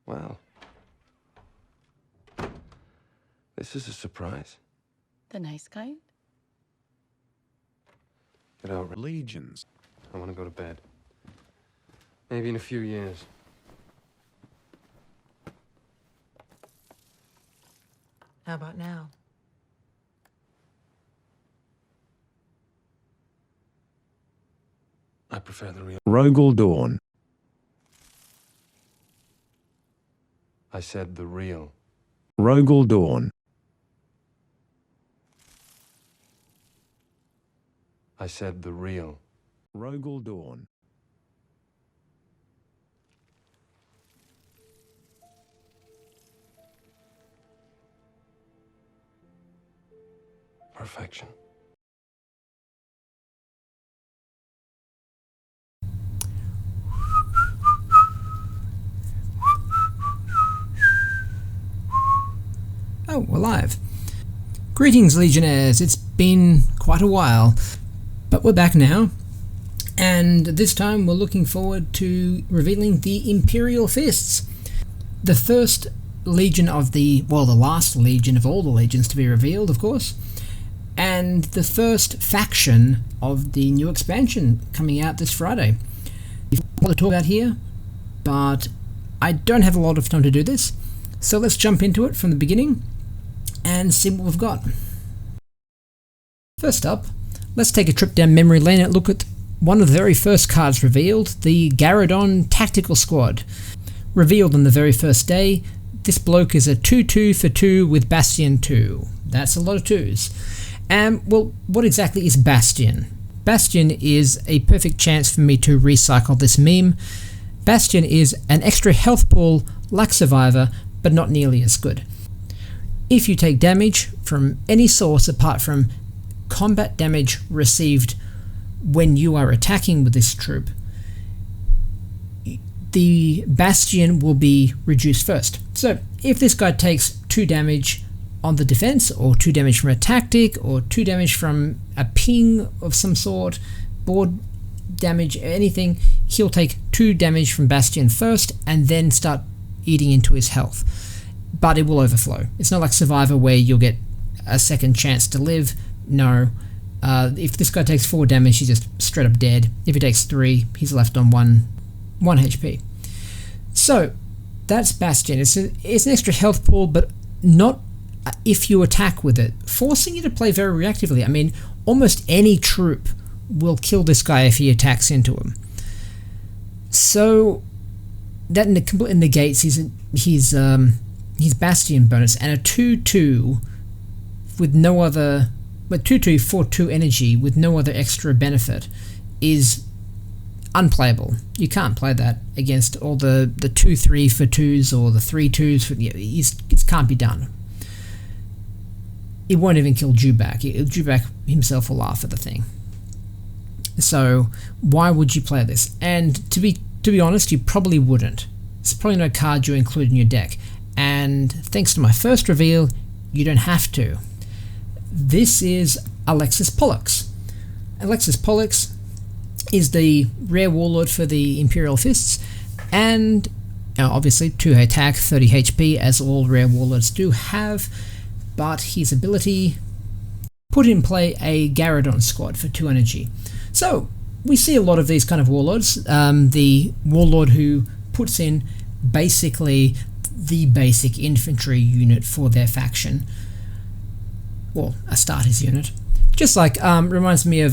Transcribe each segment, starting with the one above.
Well, this is a surprise. The nice kind? Get out. Legions. I want to go to bed. Maybe in a few years. How about now? I prefer the real. Rogel Dawn. I said the real. Rogel Dawn. I said the real. Rogel Dawn. Perfection. Oh, we're live. Greetings, Legionnaires. It's been quite a while, but we're back now, and this time we're looking forward to revealing the Imperial Fists. The first legion of the last legion of all the legions to be revealed, of course, and the first faction of the new expansion coming out this Friday. We've got a lot to talk about here, but I don't have a lot of time to do this, so let's jump into it from the beginning and see what we've got. First up, let's take a trip down memory lane and look at one of the very first cards revealed, the Garradon Tactical Squad. Revealed on the very first day, this bloke is a 2-2 for 2 with Bastion 2. That's a lot of 2s. And, well, what exactly is Bastion? Bastion is a perfect chance for me to recycle this meme. Bastion is an extra health pool like Survivor, but not nearly as good. If you take damage from any source apart from combat damage received when you are attacking with this troop, the Bastion will be reduced first. So if this guy takes 2 damage on the defense, or 2 damage from a tactic, or 2 damage from a ping of some sort, board damage, anything, he'll take 2 damage from Bastion first and then start eating into his health. But it will overflow. It's not like Survivor where you'll get a second chance to live. No. If this guy takes 4 damage, he's just straight up dead. If he takes 3, he's left on 1 HP. So, that's Bastion. It's an extra health pool, but not if you attack with it, forcing you to play very reactively. I mean, almost any troop will kill this guy if he attacks into him. So, that completely negates his Bastion bonus, and a 2-2 with no other, but 2-2 for 2 energy with no other extra benefit is unplayable. You can't play that against all the 2-3 for 2s or the 3-2s for, it can't be done. It won't even kill Dewback. Dewback himself will laugh at the thing. So why would you play this? And to be honest, you probably wouldn't. It's probably no card you include in your deck. And thanks to my first reveal, you don't have to. This is Alexis Pollux. Alexis Pollux is the rare warlord for the Imperial Fists, and obviously 2 attack, 30 HP, as all rare warlords do have, but his ability put in play a Garradon squad for 2 energy. So we see a lot of these kind of warlords. The warlord who puts in basically the basic infantry unit for their faction, well, a starters unit, just like reminds me of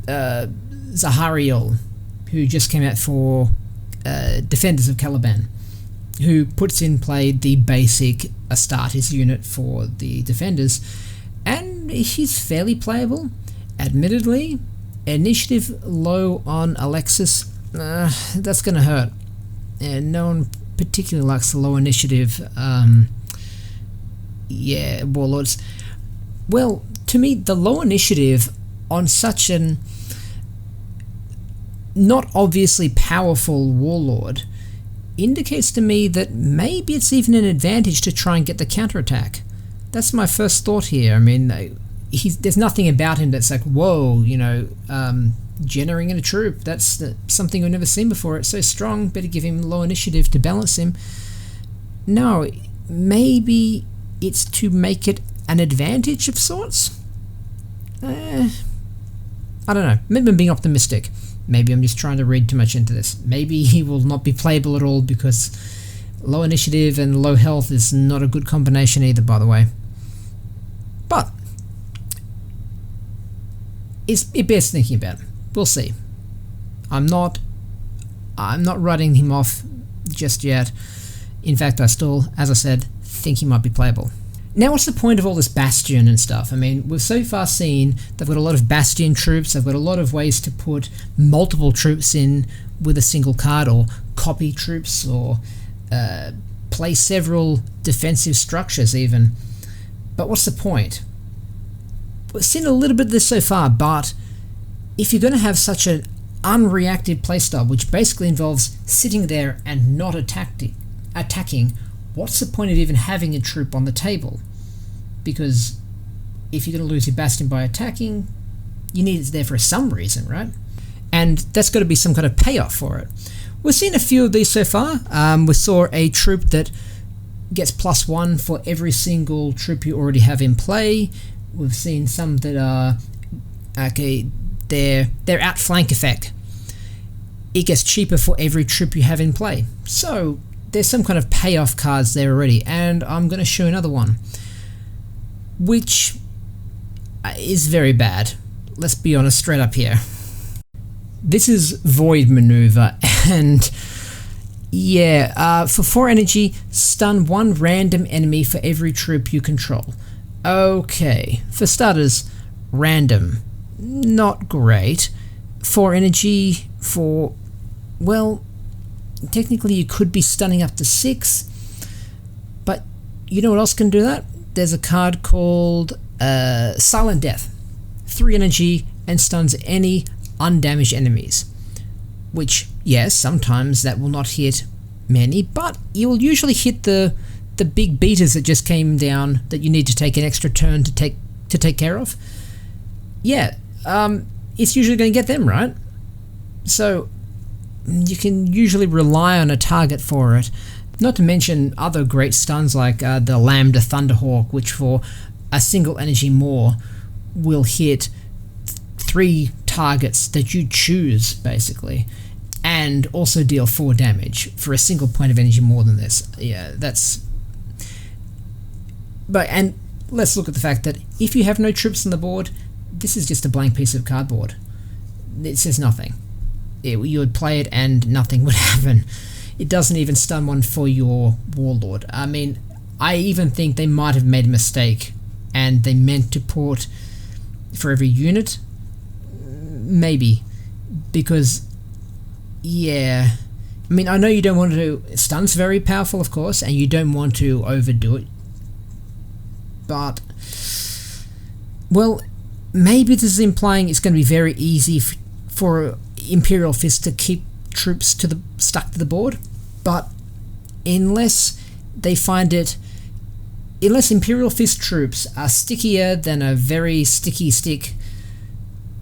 Zahariel, who just came out for Defenders of Caliban, who puts in play the basic Astartes unit for the Defenders, and he's fairly playable. Admittedly, initiative low on Alexis, that's gonna hurt, and no one particularly likes the low initiative warlords. Well, to me, the low initiative on such an not obviously powerful warlord indicates to me that maybe it's even an advantage to try and get the counterattack. That's my first thought here. I mean, there's nothing about him that's like, whoa, generating a troop. That's something we've never seen before. It's so strong, better give him low initiative to balance him. No, maybe it's to make it an advantage of sorts? I don't know. Maybe I'm being optimistic. Maybe I'm just trying to read too much into this. Maybe he will not be playable at all because low initiative and low health is not a good combination either, by the way. But it bears thinking about. We'll see. I'm not writing him off just yet. In fact, I still, as I said, think he might be playable. Now, what's the point of all this Bastion and stuff? I mean, we've so far seen they've got a lot of Bastion troops, they've got a lot of ways to put multiple troops in with a single card, or copy troops, or play several defensive structures even. But what's the point? We've seen a little bit of this so far, but if you're going to have such an unreactive playstyle, which basically involves sitting there and not attacking, what's the point of even having a troop on the table? Because if you're going to lose your Bastion by attacking, you need it there for some reason, right? And that's got to be some kind of payoff for it. We've seen a few of these so far. We saw a troop that gets +1 for every single troop you already have in play. We've seen some that are okay, their outflank effect. It gets cheaper for every troop you have in play. So there's some kind of payoff cards there already, and I'm going to show another one, which is very bad. Let's be honest straight up here. This is Void Maneuver, and yeah, for 4 energy, stun 1 random enemy for every troop you control. Okay, for starters, random, not great. 4 energy for, well, technically you could be stunning up to 6, but you know what else can do that? There's a card called Silent Death. 3 energy and stuns any undamaged enemies, which, yes, sometimes that will not hit many, but you will usually hit the big beaters that just came down that you need to take an extra turn to take care of. Yeah, it's usually going to get them, right? So you can usually rely on a target for it. Not to mention other great stuns like the Lambda Thunderhawk, which for a single energy more will hit 3 targets that you choose, basically, and also deal 4 damage for a single point of energy more than this. Yeah, that's... But, and let's look at the fact that if you have no troops on the board, this is just a blank piece of cardboard. It says nothing. You would play it and nothing would happen. It doesn't even stun one for your Warlord. I mean, I even think they might have made a mistake and they meant to put for every unit. Maybe. Because, yeah, I mean, I know you don't want to... Stun's very powerful, of course, and you don't want to overdo it. But, well, maybe this is implying it's going to be very easy for Imperial Fist to keep troops stuck to the board, but unless they find it... Unless Imperial Fist troops are stickier than a very sticky stick,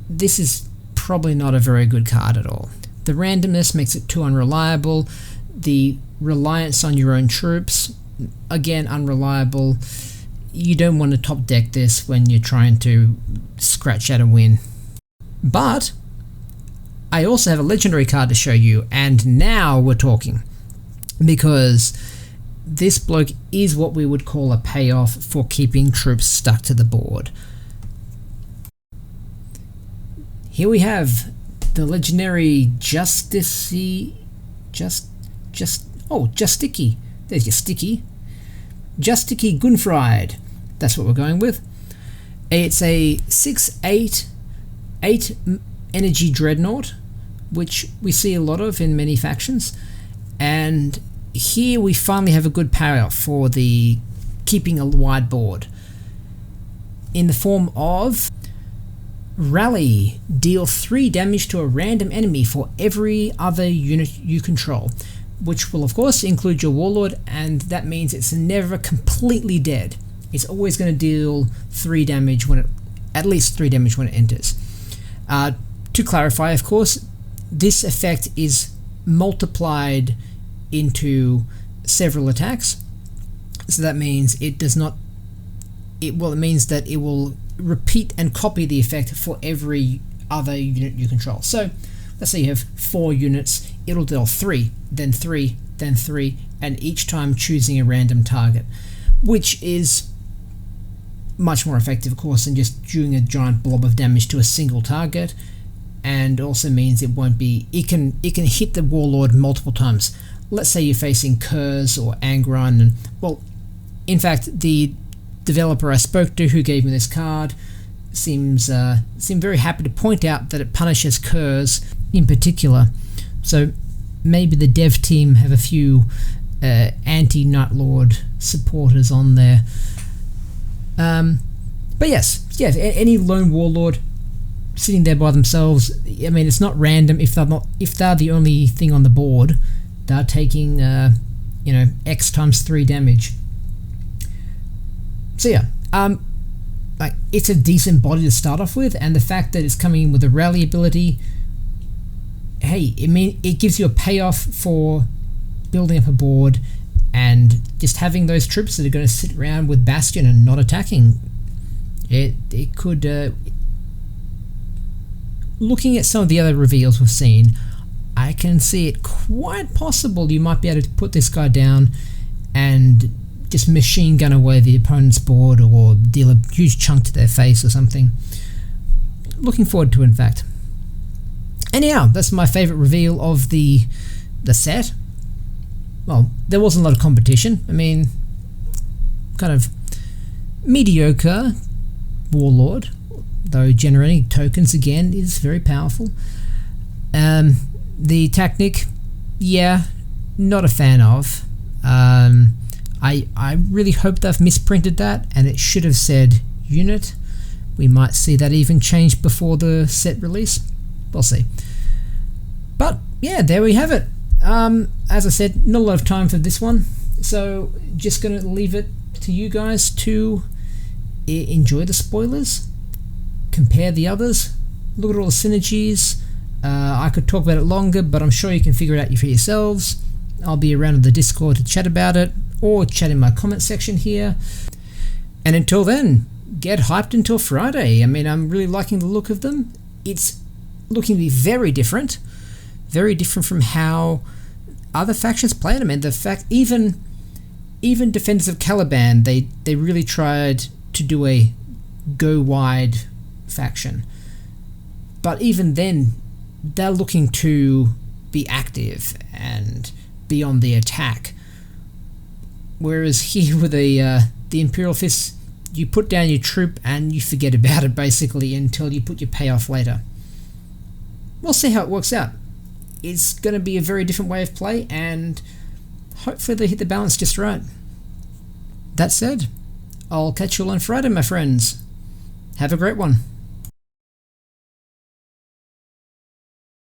this is probably not a very good card at all. The randomness makes it too unreliable. The reliance on your own troops, again, unreliable. You don't want to top deck this when you're trying to scratch out a win. But I also have a legendary card to show you, and now we're talking. Because this bloke is what we would call a payoff for keeping troops stuck to the board. Here we have the legendary Justicky. There's your sticky. Justicky Gunfried. That's what we're going with. It's a 6/8 8 energy dreadnought, which we see a lot of in many factions, and here we finally have a good payoff for the keeping a wide board in the form of Rally. Deal 3 damage to a random enemy for every other unit you control, which will of course include your Warlord, and that means it's never completely dead. It's always going to deal 3 damage when it, at least 3 damage when it enters. To clarify, of course, this effect is multiplied into several attacks. So that means it does not... It means that it will repeat and copy the effect for every other unit you control. So let's say you have 4 units, it'll deal 3, then 3, then 3, and each time choosing a random target, which is much more effective, of course, than just doing a giant blob of damage to a single target, and also means it won't be... It can hit the Warlord multiple times. Let's say you're facing Kurz or Angron, and, well, in fact, the developer I spoke to who gave me this card seemed very happy to point out that it punishes Kurz in particular. So maybe the dev team have a few anti-Nightlord supporters on there. But yes, any lone Warlord sitting there by themselves, I mean, it's not random. If they're the only thing on the board, they're taking X times 3 damage. So yeah, like, it's a decent body to start off with, and the fact that it's coming in with a rally ability, hey, it gives you a payoff for building up a board and just having those troops that are going to sit around with Bastion and not attacking. It could... looking at some of the other reveals we've seen, I can see it quite possible you might be able to put this guy down and just machine gun away the opponent's board or deal a huge chunk to their face or something. Looking forward to it, in fact. Anyhow, that's my favourite reveal of the set. Well, there wasn't a lot of competition. I mean, kind of mediocre Warlord, though generating tokens again is very powerful. The Tactic, yeah, not a fan of. I really hope they've misprinted that and it should have said unit. We might see that even change before the set release. We'll see. But yeah, there we have it. As I said, not a lot of time for this one, so just going to leave it to you guys to enjoy the spoilers, compare the others, look at all the synergies. I could talk about it longer, but I'm sure you can figure it out for yourselves. I'll be around in the Discord to chat about it, or chat in my comment section here. And until then, get hyped until Friday. I mean, I'm really liking the look of them. It's looking to be very different from how other factions play them. And the fact, even Defenders of Caliban, they really tried to do a go wide faction. But even then, they're looking to be active and be on the attack. Whereas here with the Imperial Fist, you put down your troop and you forget about it basically until you put your payoff later. We'll see how it works out. It's going to be a very different way of play, and hopefully they hit the balance just right. That said, I'll catch you all on Friday, my friends. Have a great one.